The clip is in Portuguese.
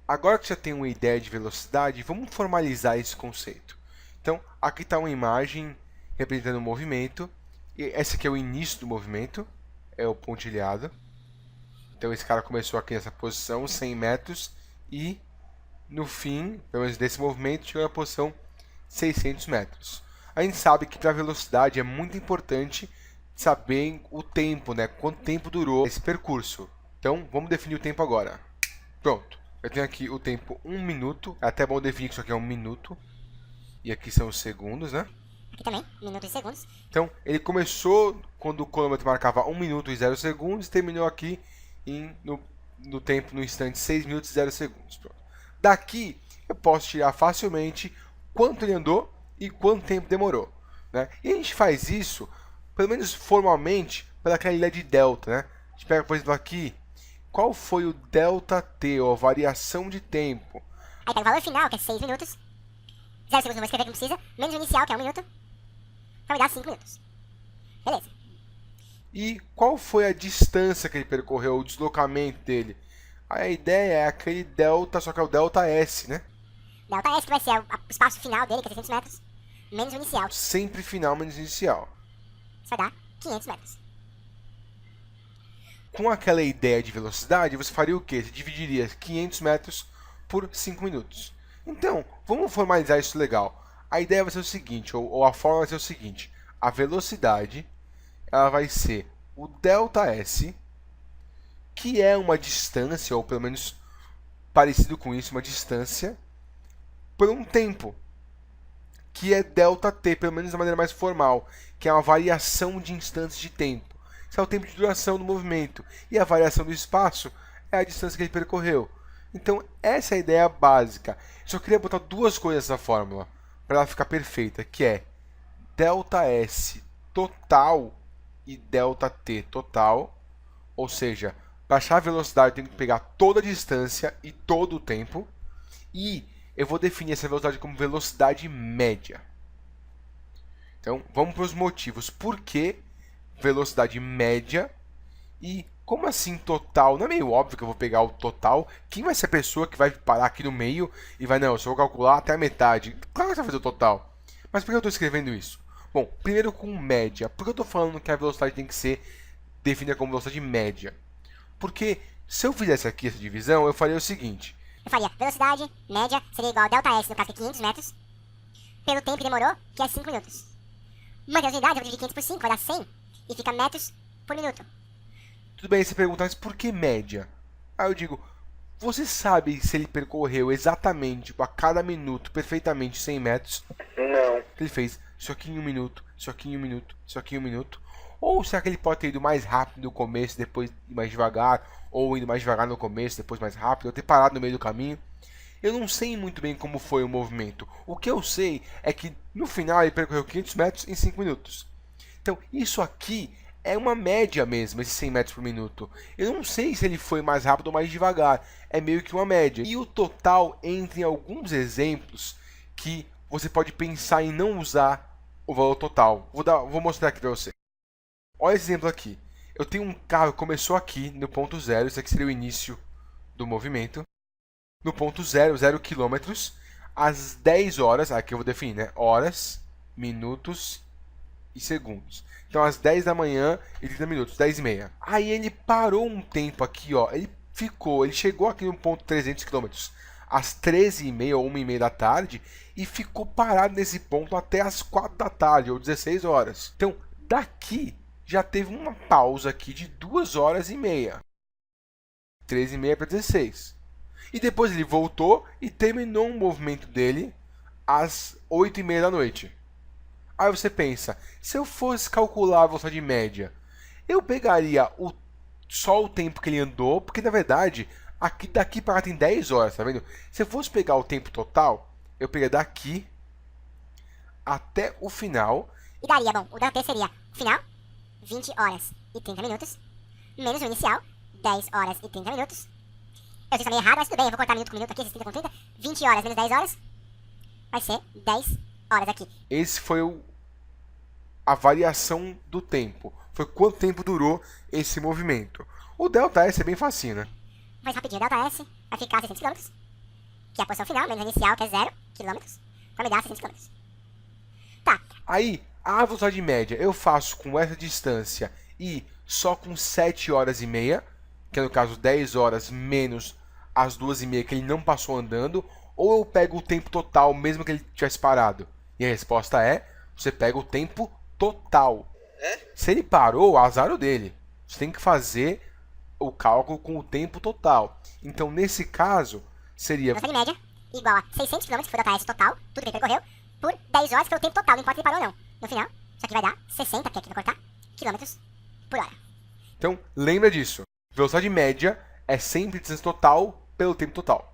Agora que já tem uma ideia de velocidade, vamos formalizar esse conceito. Então, aqui está uma imagem representando o movimento. E esse aqui é o início do movimento, é o pontilhado. Então, esse cara começou aqui nessa posição, 100 metros, e no fim, pelo menos desse movimento, chegou na posição 600 metros. A gente sabe que para a velocidade é muito importante saber o tempo, né? Quanto tempo durou esse percurso. Então, vamos definir o tempo agora. Pronto. Eu tenho aqui o tempo 1 minuto. É até bom definir que isso aqui é 1 minuto. E aqui são os segundos, né? Aqui também, minutos e segundos. Então, ele começou quando o cronômetro marcava 1 minuto e 0 segundos. E terminou aqui no tempo, no instante, 6 minutos e 0 segundos. Pronto. Daqui, eu posso tirar facilmente quanto ele andou e quanto tempo demorou, né? E a gente faz isso, pelo menos formalmente, pela ideia de delta, né? A gente pega, por exemplo, aqui, qual foi o delta t, ou a variação de tempo? Aí pega o valor final, que é 6 minutos. 0 segundos não vou escrever que não precisa. Menos o inicial, que é 1 minuto. Vai me dar 5 minutos. Beleza. E qual foi a distância que ele percorreu, o deslocamento dele? A ideia é aquele delta, só que é o delta S, né? Delta S, que vai ser o espaço final dele, que é 600 metros. Menos o inicial. Sempre final menos inicial. Isso vai dar 500 metros. Com aquela ideia de velocidade, você faria o quê? Você dividiria 500 metros por 5 minutos. Então, vamos formalizar isso legal. A ideia vai ser o seguinte, ou a forma vai ser o seguinte. A velocidade, ela vai ser o ΔS, que é uma distância, ou pelo menos parecido com isso, uma distância, por um tempo, que é ΔT, pelo menos da maneira mais formal, que é uma variação de instantes de tempo. Isso é o tempo de duração do movimento. E a variação do espaço é a distância que ele percorreu. Então, essa é a ideia básica. Eu só queria botar duas coisas nessa fórmula, para ela ficar perfeita, que é ΔS total e ΔT total. Ou seja, para achar a velocidade, eu tenho que pegar toda a distância e todo o tempo. E eu vou definir essa velocidade como velocidade média. Então, vamos para os motivos. Por que velocidade média? E como assim total? Não é meio óbvio que eu vou pegar o total? Quem vai ser a pessoa que vai parar aqui no meio e vai, não, eu só vou calcular até a metade? Claro que você vai fazer o total. Mas por que eu estou escrevendo isso? Bom, primeiro com média. Por que eu estou falando que a velocidade tem que ser definida como velocidade média? Porque se eu fizesse aqui essa divisão, eu faria o seguinte. Eu faria velocidade média seria igual a delta S, no caso que é 500 metros, pelo tempo que demorou, que é 5 minutos. Manter as unidades, eu vou dividir 500 por 5, vai dar 100, e fica metros por minuto. Tudo bem, você pergunta, mas por que média? Aí eu digo, você sabe se ele percorreu exatamente, tipo, a cada minuto, perfeitamente 100 metros? Não. Ele fez isso aqui em 1 minuto, isso aqui em 1 minuto, isso aqui em 1 minuto. Ou será que ele pode ter ido mais rápido no começo, depois mais devagar, ou indo mais devagar no começo, depois mais rápido, ou ter parado no meio do caminho? Eu não sei muito bem como foi o movimento. O que eu sei é que no final ele percorreu 500 metros em 5 minutos. Então, isso aqui é uma média mesmo, esses 100 metros por minuto. Eu não sei se ele foi mais rápido ou mais devagar. É meio que uma média. E o total entra em alguns exemplos que você pode pensar em não usar o valor total. Vou mostrar aqui para você. Olha esse exemplo aqui. Eu tenho um carro que começou aqui no ponto zero. Esse aqui seria o início do movimento. No ponto zero, 0 quilômetros, às 10 horas. Aqui eu vou definir, né? Horas, minutos e segundos. Então, às 10 da manhã e 30 minutos, 10 e meia. Aí ele parou um tempo aqui, ó. Ele chegou aqui no ponto 300 km às 13 e meia ou 1 e meia da tarde e ficou parado nesse ponto até às 4 da tarde ou 16 horas. Então, daqui já teve uma pausa aqui de 2 horas e meia. 13 e meia para 16. E depois ele voltou e terminou o movimento dele às 8 e meia da noite. Aí você pensa, se eu fosse calcular a velocidade média, eu pegaria só o tempo que ele andou, porque na verdade, daqui para lá tem 10 horas, tá vendo? Se eu fosse pegar o tempo total, eu pegaria daqui até o final. E daria, bom, o delta seria final, 20 horas e 30 minutos, menos o inicial, 10 horas e 30 minutos. Eu sei se errado, mas tudo bem, eu vou cortar minuto por minuto aqui, esses 30 com 30. 20 horas menos 10 horas, vai ser 10 horas aqui. Esse foi a variação do tempo. Foi quanto tempo durou esse movimento. O delta S é bem facinho, né? Mais rapidinho, delta S vai ficar 600 km. que é a posição final, menos a inicial, que é 0 km, vai me dar 600 km. Tá. Aí, a velocidade média eu faço com essa distância e só com 7 horas e meia, que é no caso 10 horas menos as 2h30 que ele não passou andando, ou eu pego o tempo total mesmo que ele tivesse parado? E a resposta é, você pega o tempo total. Se ele parou, azar o dele. Você tem que fazer o cálculo com o tempo total. Então, nesse caso, seria... velocidade média igual a 600 km, que foi o KS total, tudo que ele percorreu, por 10 horas, que foi o tempo total, não importa se ele parou ou não. No final, isso aqui vai dar 60, porque aqui vai cortar, quilômetros por hora. Então, lembra disso. Velocidade média é sempre distância total pelo tempo total.